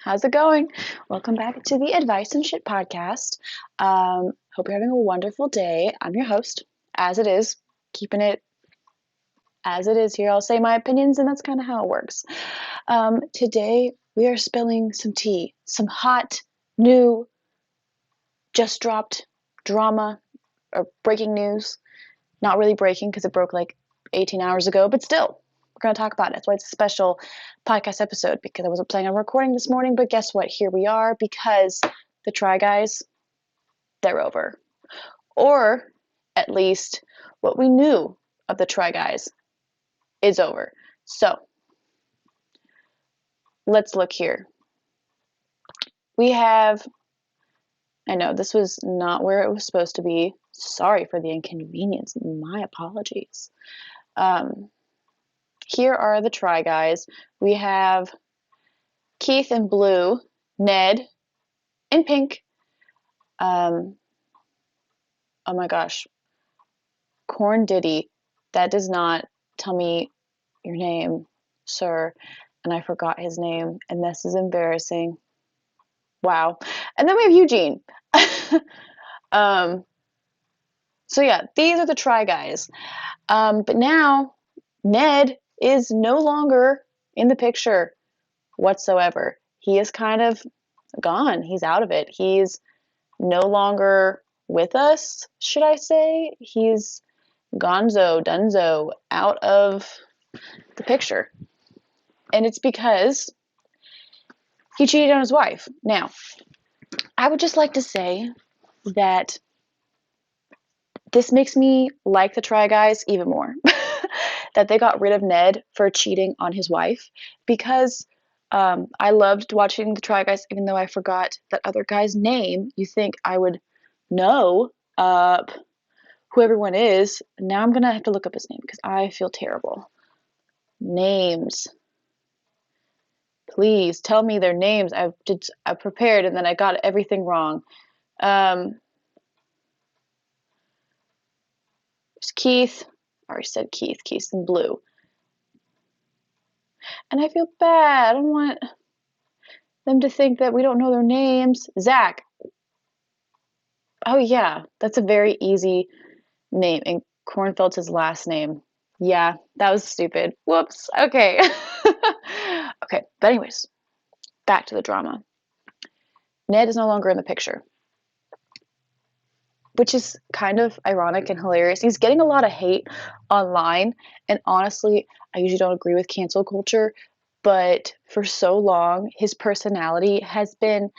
How's it going? Welcome back to the Advice and Shit podcast. Hope you're having a wonderful day. I'm your host, as it is, keeping it as it is here. I'll say my opinions, and that's kind of how it works. Today, we are spilling some tea, some hot, new, just dropped drama or breaking news. Not really breaking because it broke like 18 hours ago, but still, we're going to talk about it. That's why it's a special podcast episode because I wasn't planning on recording this morning, but guess what? Here we are because the Try Guys, they're over. Or at least what we knew of the Try Guys is over. So let's look here. We have, I know this was not where it was supposed to be. Sorry for the inconvenience. My apologies. Here are the Try Guys. We have Keith in blue, Ned in pink. Oh my gosh. Corn Diddy. That does not tell me your name, sir. And I forgot his name. And this is embarrassing. Wow. And then we have Eugene. So yeah, these are the Try Guys. But now Ned is no longer in the picture whatsoever. He is kind of gone. He's out of it. He's no longer with us, should I say. He's gonzo, dunzo, out of the picture. And it's because he cheated on his wife. Now, I would just like to say that this makes me like the Try Guys even more. That they got rid of Ned for cheating on his wife because I loved watching the Try Guys, even though I forgot that other guy's name. You think I would know who everyone is. Now I'm going to have to look up his name because I feel terrible. Names. Please tell me their names. I prepared and then I got everything wrong. There's Keith. I already said Keith. Keith's in blue. And I feel bad. I don't want them to think that we don't know their names. Zach. Oh yeah, that's a very easy name. And Cornfeld's his last name. Yeah, that was stupid. Whoops. Okay. Okay, but anyways, back to the drama. Ned is no longer in the picture, which is kind of ironic and hilarious. He's getting a lot of hate online, and honestly, I usually don't agree with cancel culture, but for so long, his personality has been,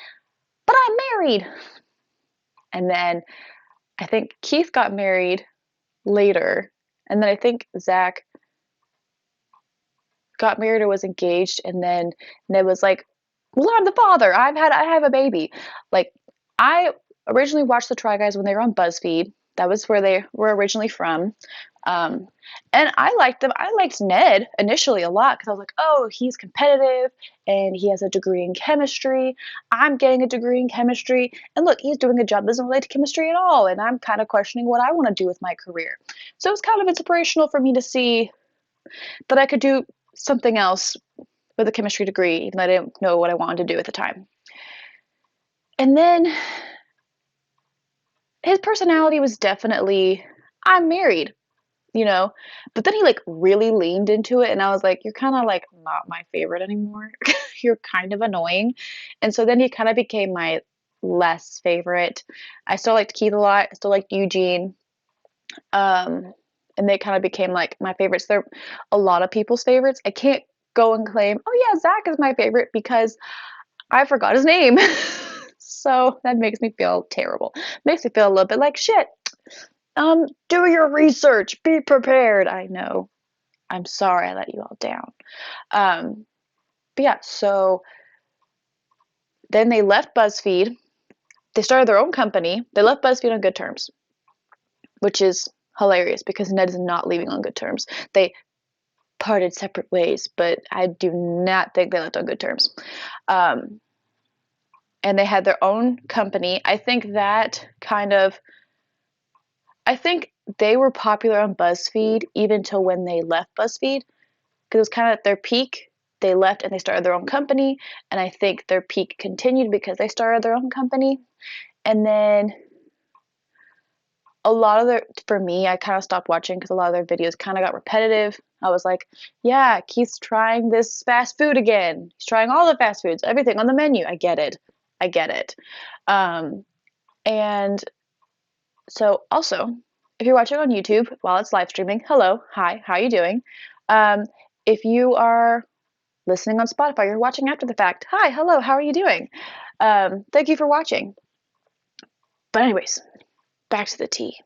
but I'm married. And then I think Keith got married later, and then I think Zach got married or was engaged, and then Ned was like, well, I'm the father. I have a baby. Like, I originally watched the Try Guys when they were on BuzzFeed. That was where they were originally from. And I liked them. I liked Ned initially a lot because I was like, oh, he's competitive and he has a degree in chemistry. I'm getting a degree in chemistry. And look, he's doing a job that doesn't relate to chemistry at all. And I'm kind of questioning what I want to do with my career. So it was kind of inspirational for me to see that I could do something else with a chemistry degree, even though I didn't know what I wanted to do at the time. And then his personality was definitely, I'm married, you know, but then he like really leaned into it, and I was like, you're kind of like not my favorite anymore. You're kind of annoying. And so then he kind of became my less favorite. I still liked Keith a lot. I still liked Eugene. And they kind of became like my favorites. They're a lot of people's favorites. I can't go and claim, oh yeah, Zach is my favorite because I forgot his name. So that makes me feel terrible. Makes me feel a little bit like shit. Do your research. Be prepared. I know. I'm sorry I let you all down. But yeah, so then they left BuzzFeed. They started their own company. They left BuzzFeed on good terms, which is hilarious because Ned is not leaving on good terms. They parted separate ways, but I do not think they left on good terms. And they had their own company. I think they were popular on BuzzFeed even till when they left BuzzFeed because it was kind of at their peak. they left and they started their own company, and I think their peak continued because they started their own company. And then a lot of their, for me, I kind of stopped watching because a lot of their videos kind of got repetitive. I was like, yeah, Keith's trying this fast food again. He's trying all the fast foods, everything on the menu. I get it. I get it. And so also, if you're watching on YouTube while it's live streaming, hello, hi, how you doing? If you are listening on Spotify, you're watching after the fact, hi, hello, how are you doing? Thank you for watching. But anyways, back to the tea.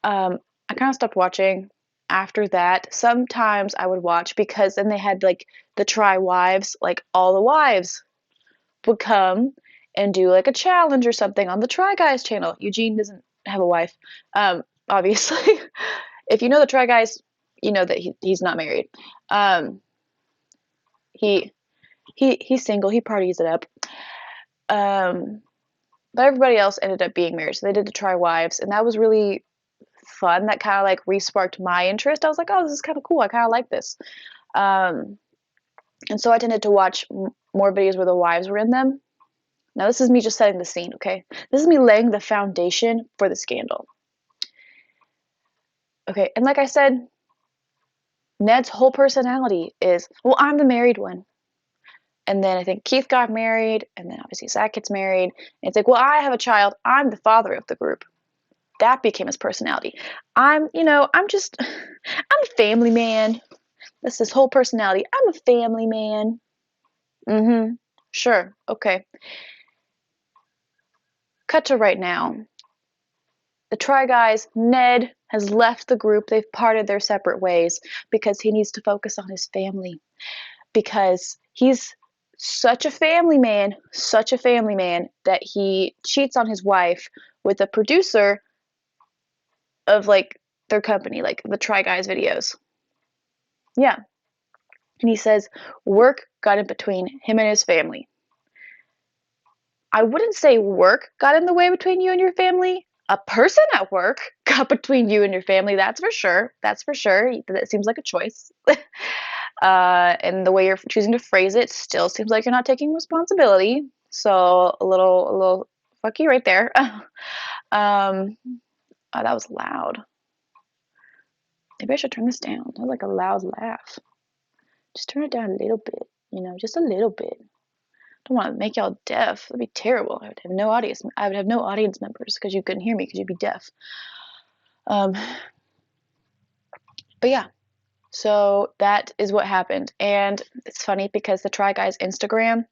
I kind of stopped watching after that. Sometimes I would watch because then they had like the Try Wives, like all the wives would come and do like a challenge or something on the Try Guys channel. Eugene doesn't have a wife, obviously. If you know the Try Guys, you know that he's not married. He's single. He parties it up. But everybody else ended up being married, so they did the Try Wives, and that was really fun. That kind of like re-sparked my interest. I was like, oh, this is kind of cool. I kind of like this. And so I tended to watch more videos where the wives were in them. Now, this is me just setting the scene, okay? This is me laying the foundation for the scandal. Okay, and like I said, Ned's whole personality is, well, I'm the married one. And then I think Keith got married, and then obviously Zach gets married. And it's like, well, I have a child. I'm the father of the group. That became his personality. I'm a family man. That's his whole personality. I'm a family man. Mm-hmm. Sure. Okay. Cut to right now. The Try Guys, Ned has left the group. They've parted their separate ways because he needs to focus on his family. Because he's such a family man that he cheats on his wife with a producer of like their company, like the Try Guys videos. Yeah. And he says work got in between him and his family. I wouldn't say work got in the way between you and your family. A person at work got between you and your family. That's for sure. That's for sure. That seems like a choice. And the way you're choosing to phrase it still seems like you're not taking responsibility. So a little fuck you right there. Oh, that was loud. Maybe I should turn this down. That was like a loud laugh. Just turn it down a little bit, just a little bit. Don't want to make y'all deaf. That'd be terrible. I would have no audience. I would have no audience members because you couldn't hear me because you'd be deaf. But yeah, so that is what happened, and it's funny because the Try Guys Instagram,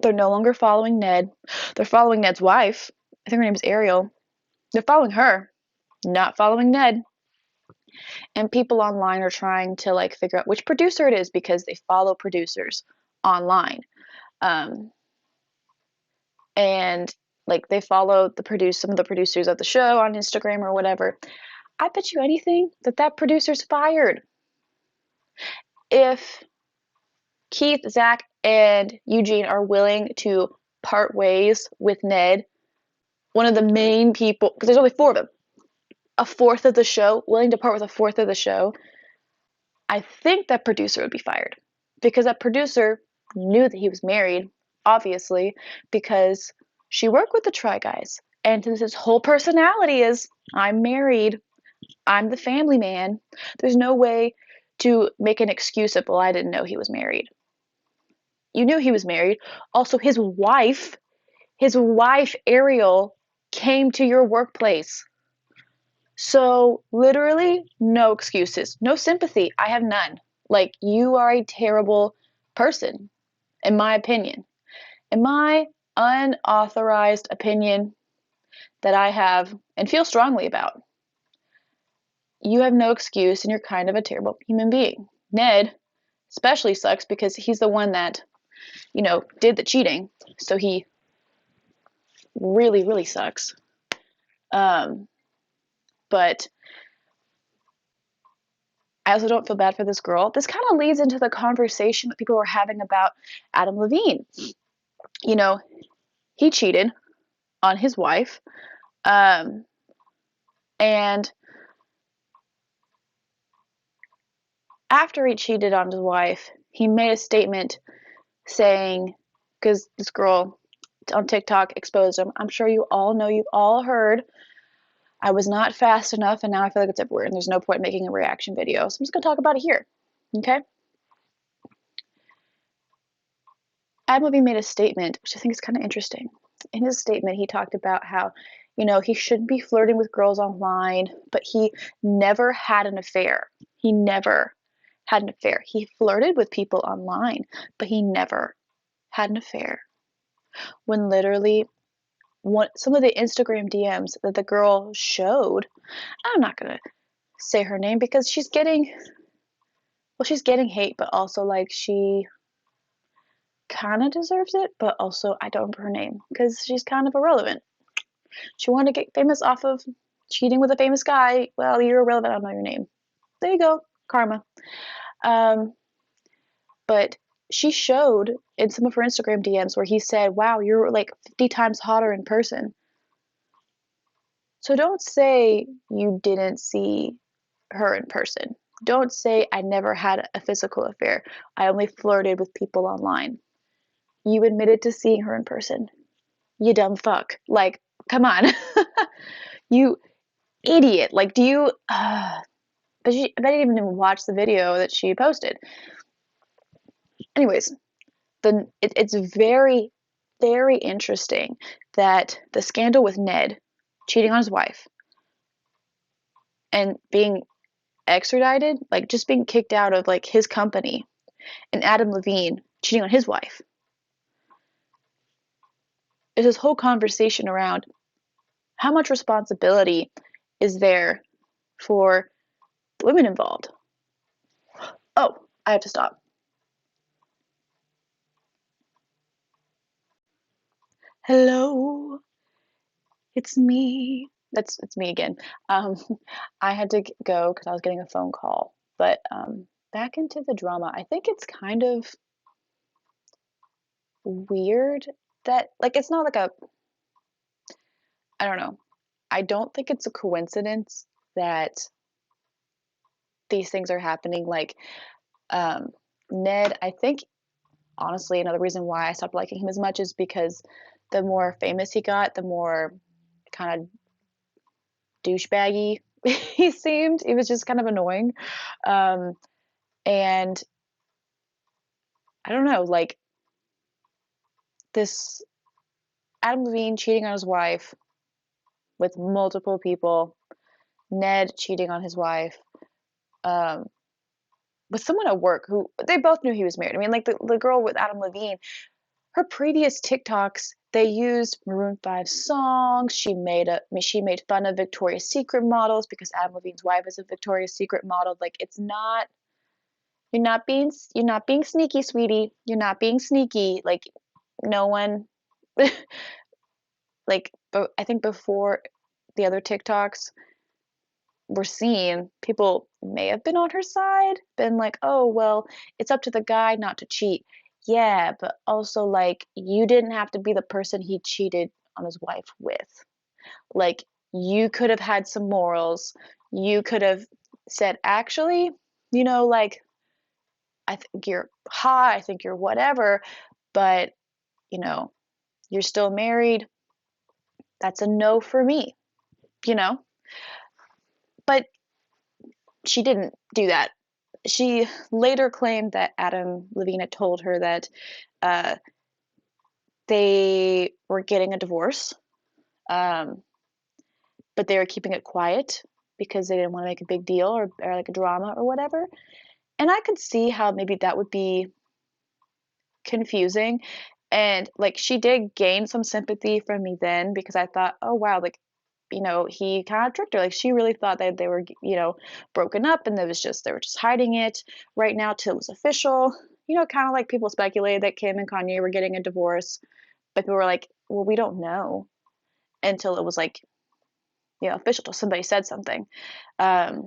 they're no longer following Ned. They're following Ned's wife. I think her name is Ariel. They're following her, not following Ned. And people online are trying to like figure out which producer it is because they follow producers online. And like they follow some of the producers of the show on Instagram or whatever. I bet you anything that producer's fired. If Keith, Zach, and Eugene are willing to part ways with Ned, one of the main people, because there's only 4 of them, a fourth of the show, willing to part with a fourth of the show, I think that producer would be fired. Because that producer knew that he was married, obviously, because she worked with the Try Guys. And since his whole personality is, I'm married, I'm the family man, there's no way to make an excuse of, well, I didn't know he was married. You knew he was married. Also, his wife, Ariel, came to your workplace. So, literally, no excuses, no sympathy. I have none. Like, you are a terrible person, in my opinion. In my unauthorized opinion that I have and feel strongly about. You have no excuse and you're kind of a terrible human being. Ned especially sucks because he's the one that, did the cheating. So he really, really sucks. But I also don't feel bad for this girl. This kind of leads into the conversation that people were having about Adam Levine. He cheated on his wife. And after he cheated on his wife, he made a statement saying, because this girl on TikTok exposed him. I'm sure you all know, you all heard, I was not fast enough, and now I feel like it's everywhere, and there's no point making a reaction video. So I'm just going to talk about it here. Okay? Adam Levine made a statement, which I think is kind of interesting. In his statement, he talked about how, he shouldn't be flirting with girls online, but he never had an affair. He never had an affair. He flirted with people online, but he never had an affair. When literally some of the Instagram DMs that the girl showed, I'm not going to say her name because she's getting hate, but also like she kind of deserves it, but also I don't remember her name because she's kind of irrelevant. She wanted to get famous off of cheating with a famous guy. Well, you're irrelevant, I don't know your name. There you go, karma. But she showed in some of her Instagram DMs where he said, wow, you're like 50 times hotter in person. So don't say you didn't see her in person. Don't say I never had a physical affair. I only flirted with people online. You admitted to seeing her in person. You dumb fuck. Like, come on. You idiot. Like, do you... but I bet you didn't even watch the video that she posted. Anyways, it's very, very interesting that the scandal with Ned cheating on his wife and being extradited, like just being kicked out of like his company, and Adam Levine cheating on his wife. There's this whole conversation around how much responsibility is there for the women involved. Oh, I have to stop. Hello, it's me. It's me again. I had to go because I was getting a phone call. But back into the drama. I think it's kind of weird that like it's not like a I don't know. I don't think it's a coincidence that these things are happening. Like Ned, I think honestly another reason why I stopped liking him as much is because the more famous he got, the more kind of douchebaggy he seemed. It was just kind of annoying. And I don't know, like this Adam Levine cheating on his wife with multiple people, Ned cheating on his wife, with someone at work who they both knew he was married. I mean, like the girl with Adam Levine, her previous TikToks, they used Maroon 5 songs. She made fun of Victoria's Secret models because Adam Levine's wife is a Victoria's Secret model. Like it's not you're not being sneaky, sweetie. You're not being sneaky. Like no one like but I think before the other TikToks were seen, people may have been on her side, been like, oh well, it's up to the guy not to cheat. Yeah, but also like you didn't have to be the person he cheated on his wife with. Like you could have had some morals. You could have said, actually, like I think you're hot, I think you're whatever, but you're still married. That's a no for me, you know? But she didn't do that. She later claimed that Adam Levine had told her that they were getting a divorce, but they were keeping it quiet because they didn't want to make a big deal or like a drama or whatever. And I could see how maybe that would be confusing. And like she did gain some sympathy from me then because I thought, oh wow, like he kind of tricked her. Like she really thought that they were, broken up and they were just hiding it. Right now till it was official. Kind of like people speculated that Kim and Kanye were getting a divorce, but people were like, well, we don't know until it was like, official, till somebody said something. But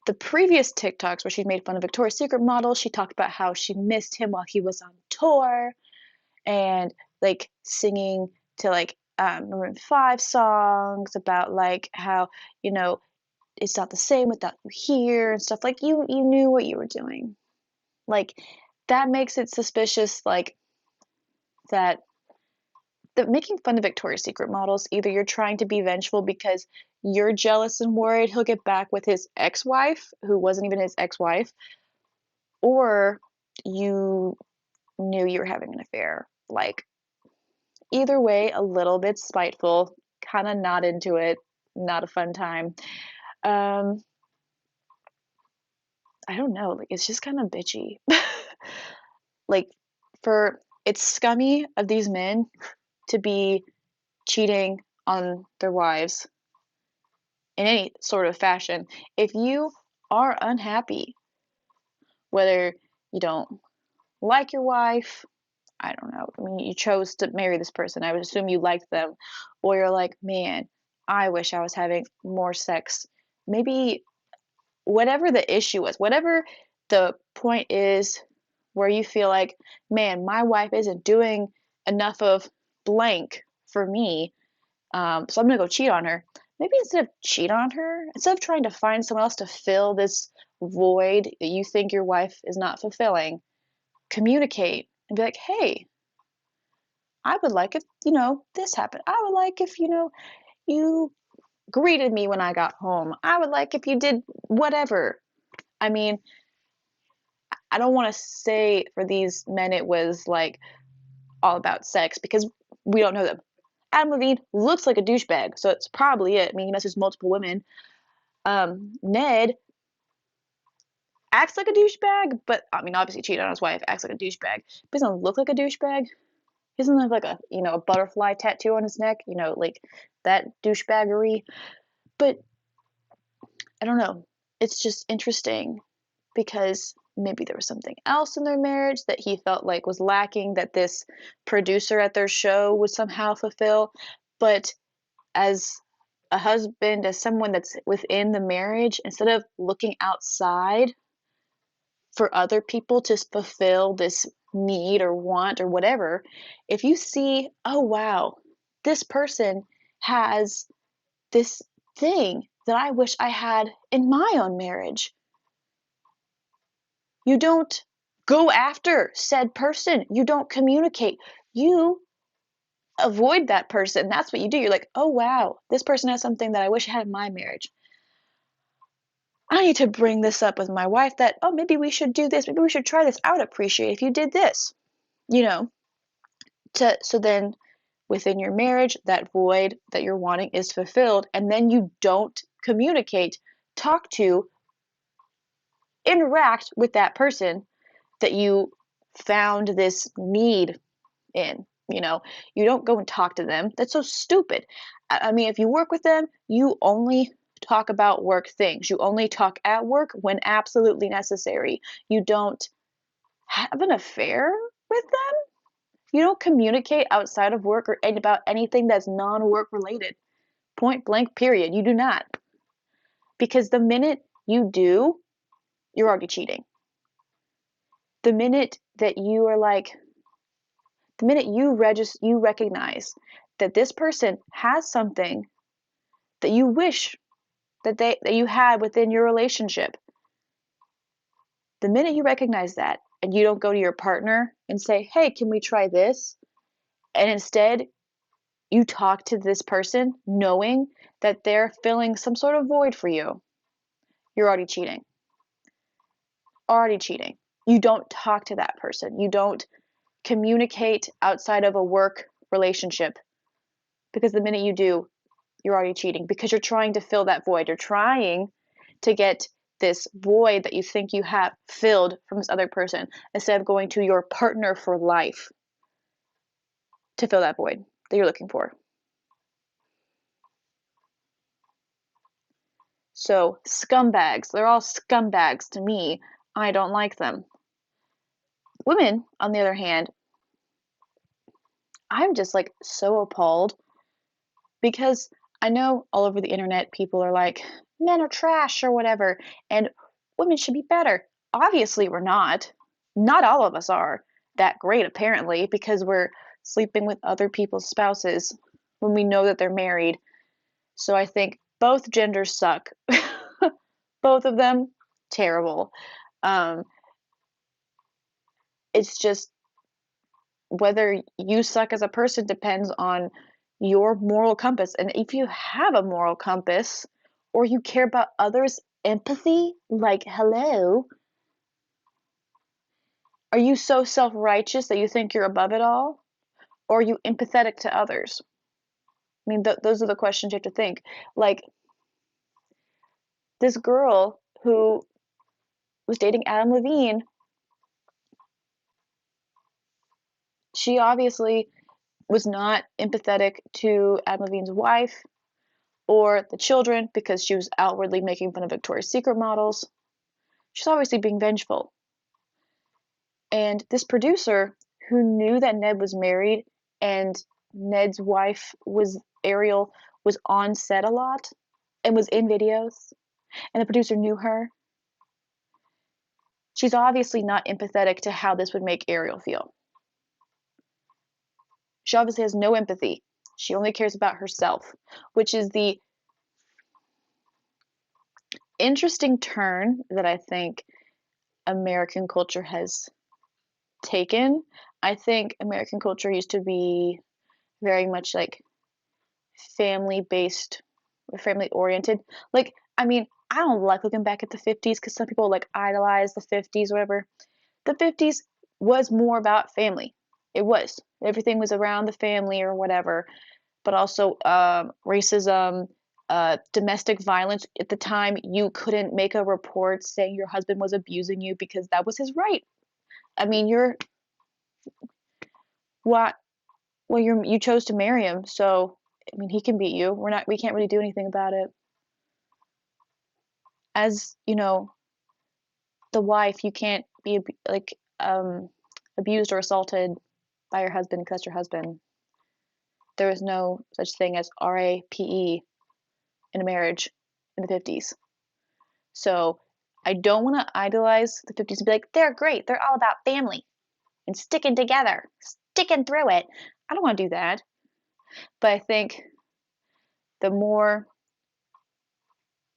the previous TikToks where she made fun of Victoria's Secret models, she talked about how she missed him while he was on tour and like singing to like Maroon 5 songs about like how, you know, it's not the same without you here and stuff. Like you knew what you were doing. Like that makes it suspicious, like that making fun of Victoria's Secret models, either you're trying to be vengeful because you're jealous and worried he'll get back with his ex-wife, who wasn't even his ex-wife, or you knew you were having an affair. Like, either way, a little bit spiteful, kind of not into it, not a fun time. Um, I don't know, like, it's just kind of bitchy. Like, it's scummy of these men to be cheating on their wives in any sort of fashion. If you are unhappy, whether you don't like your wife, I don't know, I mean, you chose to marry this person, I would assume you liked them, or you're like, man, I wish I was having more sex. Maybe whatever the issue is, whatever the point is where you feel like, man, my wife isn't doing enough of blank for me, so I'm gonna go cheat on her. Maybe instead of cheat on her, instead of trying to find someone else to fill this void that you think your wife is not fulfilling, communicate and be like, hey, I would like if, this happened. I would like if, you greeted me when I got home. I would like if you did whatever. I mean, I don't want to say for these men it was like all about sex because we don't know them. Adam Levine looks like a douchebag, so it's probably it. I mean, he messes multiple women. Ned acts like a douchebag, but I mean, obviously cheated on his wife, acts like a douchebag. But he doesn't look like a douchebag. He doesn't have like a butterfly tattoo on his neck, like that douchebaggery. But I don't know. It's just interesting because maybe there was something else in their marriage that he felt like was lacking that this producer at their show would somehow fulfill. But as a husband, as someone that's within the marriage, instead of looking outside for other people to fulfill this need or want or whatever, if you see, oh wow, this person has this thing that I wish I had in my own marriage, you don't go after said person. You don't communicate. You avoid that person. That's what you do. You're like, oh wow, this person has something that I wish I had in my marriage. I need to bring this up with my wife that, oh, maybe we should do this. Maybe we should try this. I would appreciate if you did this. You know, so then within your marriage, that void that you're wanting is fulfilled, and then you don't communicate, talk to, interact with that person that you found this need in. You don't go and talk to them. That's so stupid. I mean, if you work with them, you only talk about work things. You only talk at work when absolutely necessary. You don't have an affair with them. You don't communicate outside of work or about anything that's non-work related. Point blank, period. You do not. Because the minute you do, you're already cheating. The minute that you are like, the minute you recognize that this person has something that you wish that you had within your relationship, the minute you recognize that and you don't go to your partner and say, hey, can we try this? And instead you talk to this person knowing that they're filling some sort of void for you, you're already cheating. Already cheating. You don't talk to that person. You don't communicate outside of a work relationship, because the minute you do, you're already cheating because you're trying to fill that void. You're trying to get this void that you think you have filled from this other person instead of going to your partner for life to fill that void that you're looking for. So, scumbags, they're all scumbags to me. I don't like them. Women, on the other hand, I'm just like so appalled because I know all over the internet people are like, men are trash or whatever, and women should be better. Obviously, we're not. Not all of us are that great, apparently, because we're sleeping with other people's spouses when we know that they're married. So I think both genders suck. Both of them, terrible. Um, it's just whether you suck as a person depends on your moral compass. And if you have a moral compass or you care about others' empathy, like, hello, are you so self-righteous that you think you're above it all? Or are you empathetic to others? I mean, those are the questions you have to think. Like, this girl who was dating Adam Levine, she obviously was not empathetic to Adam Levine's wife or the children because she was outwardly making fun of Victoria's Secret models. She's obviously being vengeful. And this producer who knew that Ned was married and Ned's wife was Ariel was on set a lot and was in videos, and the producer knew her. She's obviously not empathetic to how this would make Ariel feel. She obviously has no empathy. She only cares about herself, which is the interesting turn that I think American culture has taken. I think American culture used to be very much like family based or family oriented. Like, I mean, I don't like looking back at the 50s because some people like idolize the 50s, whatever. The 50s was more about family. It was. Everything was around the family or whatever. But also racism, domestic violence. At the time, you couldn't make a report saying your husband was abusing you because that was his right. I mean, you're what? Well, you chose to marry him, so I mean, he can beat you. We can't really do anything about it. As you know, the wife, you can't be like abused or assaulted by your husband because that's your husband. There was no such thing as RAPE in a marriage in the 50s. So I don't want to idolize the 50s and be like, they're great. They're all about family and sticking together, sticking through it. I don't want to do that. But I think the more,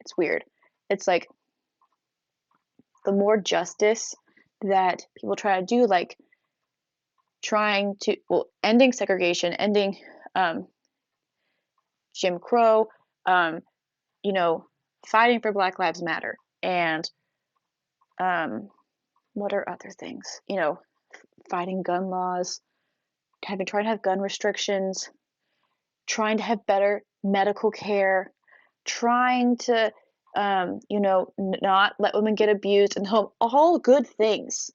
it's weird. It's like the more justice that people try to do, like trying to, well, ending segregation, ending Jim Crow, um, you know, fighting for Black Lives Matter, and um, what are other things? You know, fighting gun laws, trying to have gun restrictions, trying to have better medical care, trying to, not let women get abused in the home. All good things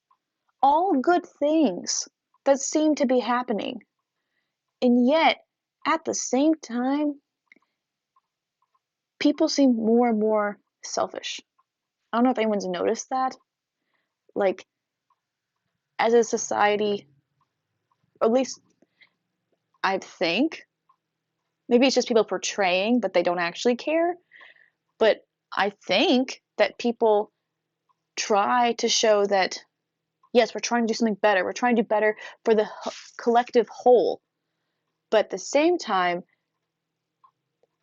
that seem to be happening. And yet, at the same time, people seem more and more selfish. I don't know if anyone's noticed that. Like, as a society, or at least I think, maybe it's just people portraying, but they don't actually care. But I think that people try to show that, yes, we're trying to do something better. We're trying to do better for the collective whole. But at the same time,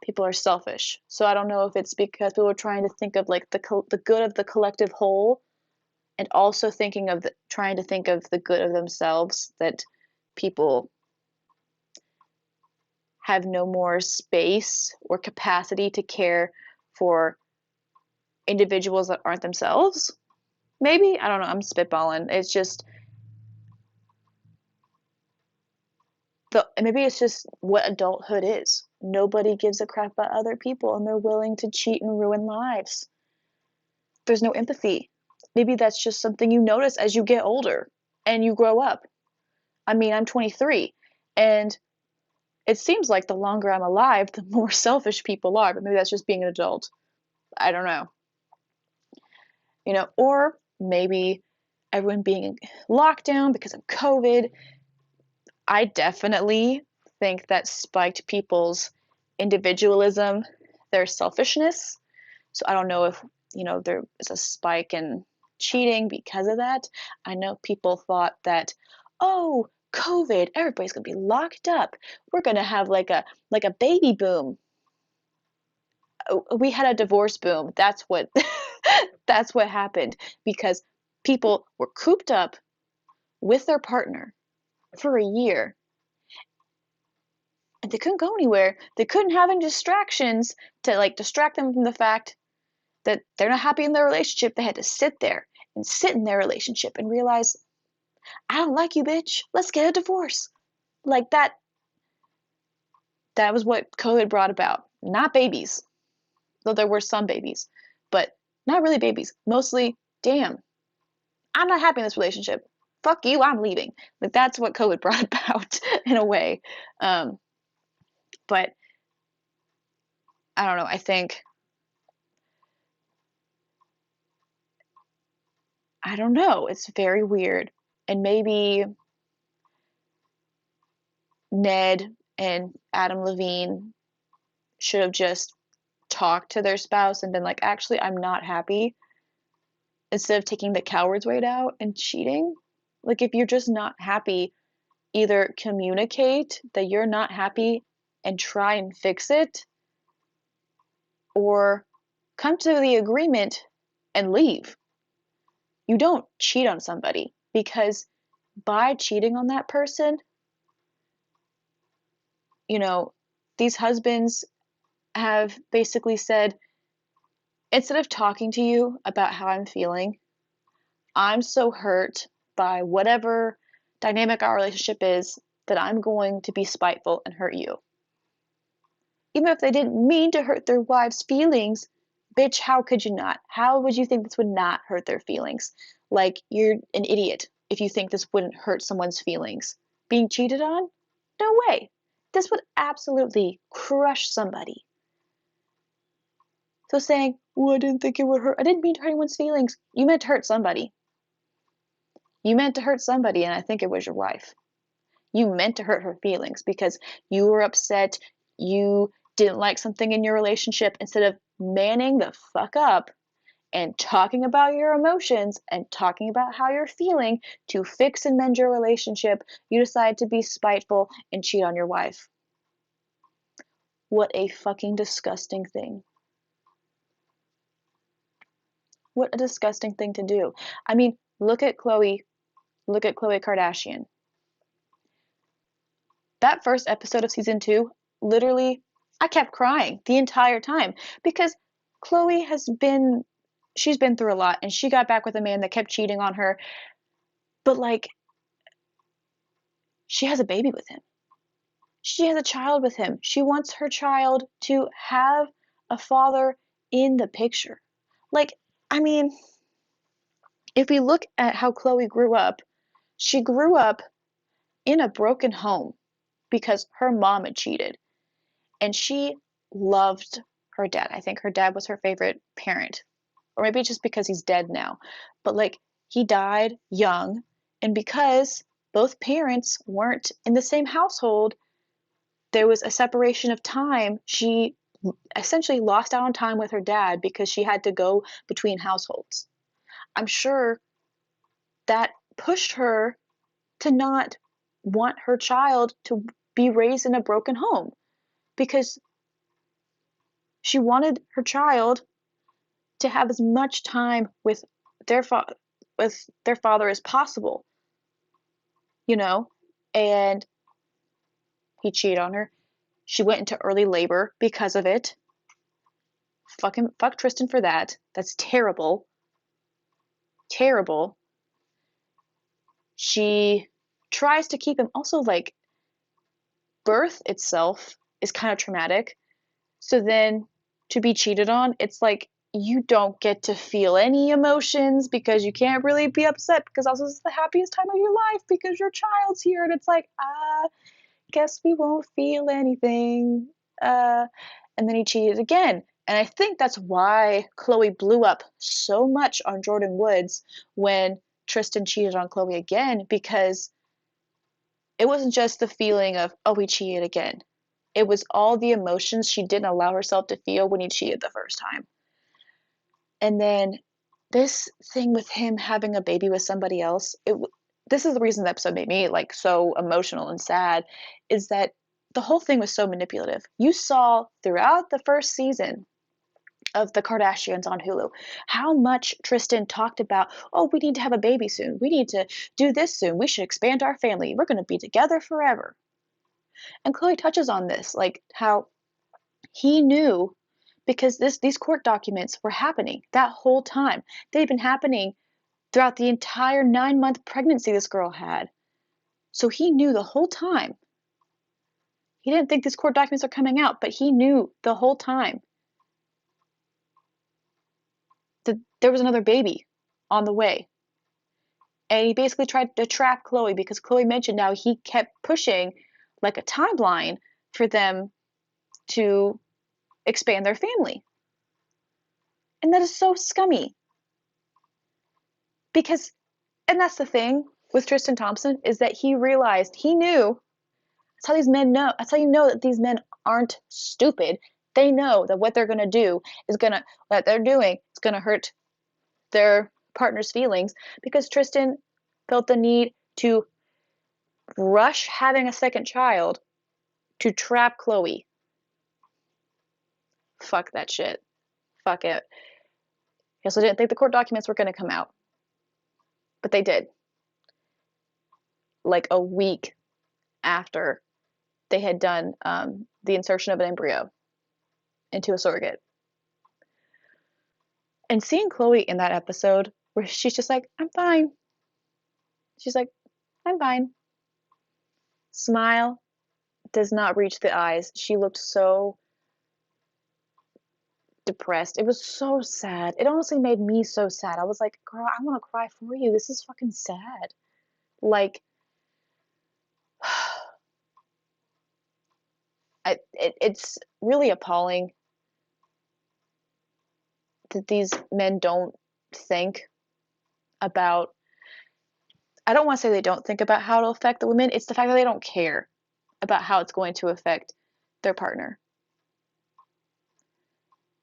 people are selfish. So I don't know if it's because people are trying to think of like the good of the collective whole, and also trying to think of the good of themselves, that people have no more space or capacity to care for individuals that aren't themselves. Maybe, I don't know, I'm spitballing. It's just maybe it's just what adulthood is. Nobody gives a crap about other people and they're willing to cheat and ruin lives. There's no empathy. Maybe that's just something you notice as you get older and you grow up. I mean, I'm 23 and it seems like the longer I'm alive, the more selfish people are, but maybe that's just being an adult. I don't know. Or maybe everyone being in lockdown because of COVID. I definitely think that spiked people's individualism, their selfishness. So I don't know if, there is a spike in cheating because of that. I know people thought that, oh, COVID, everybody's gonna be locked up. We're gonna have like a baby boom. We had a divorce boom. That's what that's what happened because people were cooped up with their partner for a year and they couldn't go anywhere. They couldn't have any distractions to like distract them from the fact that they're not happy in their relationship. They had to sit there and sit in their relationship and realize, I don't like you, bitch. Let's get a divorce. Like that was what COVID brought about. Not babies, though there were some babies, but not really babies. Mostly, damn, I'm not happy in this relationship. Fuck you, I'm leaving. Like that's what COVID brought about in a way. Um, but I don't know. I don't know. It's very weird. And maybe Ned and Adam Levine should have just talked to their spouse and been like, actually, I'm not happy, instead of taking the coward's way out and cheating. Like, if you're just not happy, either communicate that you're not happy and try and fix it, or come to the agreement and leave. You don't cheat on somebody because by cheating on that person, you know, these husbands have basically said, instead of talking to you about how I'm feeling, I'm so hurt by whatever dynamic our relationship is that I'm going to be spiteful and hurt you. Even if they didn't mean to hurt their wives' feelings, bitch, how could you not? How would you think this would not hurt their feelings? Like, you're an idiot if you think this wouldn't hurt someone's feelings. Being cheated on? No way. This would absolutely crush somebody. So saying, oh, I didn't think it would hurt. I didn't mean to hurt anyone's feelings. You meant to hurt somebody. You meant to hurt somebody, and I think it was your wife. You meant to hurt her feelings because you were upset, you didn't like something in your relationship. Instead of manning the fuck up and talking about your emotions and talking about how you're feeling to fix and mend your relationship, you decide to be spiteful and cheat on your wife. What a fucking disgusting thing. What a disgusting thing to do. I mean, look at Khloe Kardashian. That first episode of season 2, literally, I kept crying the entire time because Khloe she's been through a lot and she got back with a man that kept cheating on her. But like, she has a baby with him. She has a child with him. She wants her child to have a father in the picture. Like, I mean, if we look at how Khloe grew up, she grew up in a broken home because her mom had cheated. And she loved her dad. I think her dad was her favorite parent. Or maybe just because he's dead now. But like, he died young, and because both parents weren't in the same household, there was a separation of time. She essentially lost out on time with her dad because she had to go between households. I'm sure that pushed her to not want her child to be raised in a broken home because she wanted her child to have as much time with their father as possible, you know? And he cheated on her. She went into early labor because of it. Fuck Tristan for that. That's terrible. Terrible. She tries to keep him. Also, like, birth itself is kind of traumatic. So then to be cheated on, it's like you don't get to feel any emotions because you can't really be upset because also it's the happiest time of your life because your child's here, and it's like, guess we won't feel anything. And then he cheated again. And I think that's why Khloe blew up so much on Jordan Woods when Tristan cheated on Khloe again, because it wasn't just the feeling of, oh, he cheated again. It was all the emotions she didn't allow herself to feel when he cheated the first time. And then this thing with him having a baby with somebody else, this is the reason the episode made me like so emotional and sad, is that the whole thing was so manipulative. You saw throughout the first season of the Kardashians on Hulu how much Tristan talked about, oh, we need to have a baby soon. We need to do this soon. We should expand our family. We're going to be together forever. And Khloe touches on this, like how he knew, because these court documents were happening that whole time. They'd been happening throughout the entire 9-month pregnancy this girl had. So he knew the whole time. He didn't think these court documents are coming out, but he knew the whole time that there was another baby on the way. And he basically tried to trap Khloe because Khloe mentioned how he kept pushing like a timeline for them to expand their family. And that is so scummy. Because, and that's the thing with Tristan Thompson, is that he realized, he knew, that's how these men know, that's how you know that these men aren't stupid. They know that what they're going to do is going to, what they're doing is going to hurt their partner's feelings, because Tristan felt the need to rush having a second child to trap Khloe. Fuck that shit. Fuck it. He also didn't think the court documents were going to come out. But they did. Like a week after they had done the insertion of an embryo into a surrogate. And seeing Khloe in that episode where she's just like, I'm fine. She's like, I'm fine. Smile does not reach the eyes. She looked so depressed. It was so sad. It honestly made me so sad. I was like, girl, I want to cry for you. This is fucking sad. Like, it's really appalling that these men don't think about, I don't want to say they don't think about how it'll affect the women. It's the fact that they don't care about how it's going to affect their partner.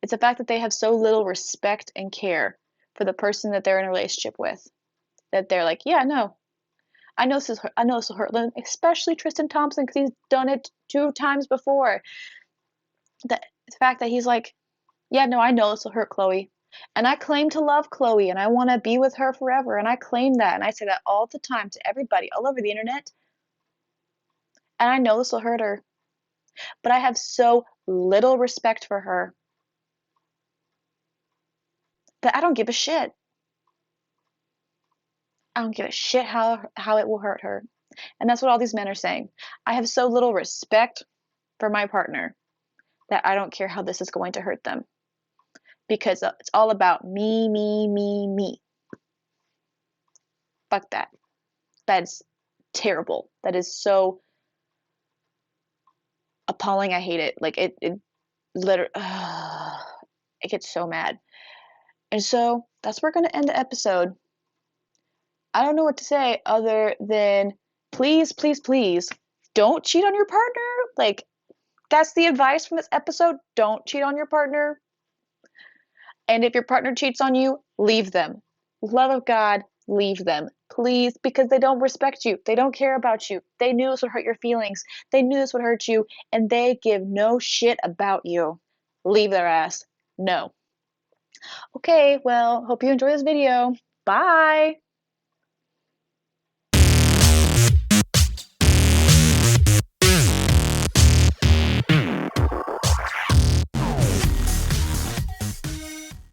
It's the fact that they have so little respect and care for the person that they're in a relationship with, that they're like, yeah, no, I know this will hurt them, especially Tristan Thompson, because he's done it 2 times before. The fact that he's like, yeah, no, I know this will hurt Khloe. And I claim to love Khloe and I want to be with her forever. And I claim that. And I say that all the time to everybody all over the internet. And I know this will hurt her. But I have so little respect for her that I don't give a shit. I don't give a shit how it will hurt her. And that's what all these men are saying. I have so little respect for my partner that I don't care how this is going to hurt them. Because it's all about me, me, me, me. Fuck that. That's terrible. That is so appalling. I hate it. Like, it literally, I get so mad. And so that's where we're going to end the episode. I don't know what to say other than please, please, please don't cheat on your partner. Like, that's the advice from this episode. Don't cheat on your partner. And if your partner cheats on you, leave them. Love of God, leave them. Please, because they don't respect you. They don't care about you. They knew this would hurt your feelings. They knew this would hurt you, and they give no shit about you. Leave their ass. No. Okay, well, hope you enjoy this video. Bye!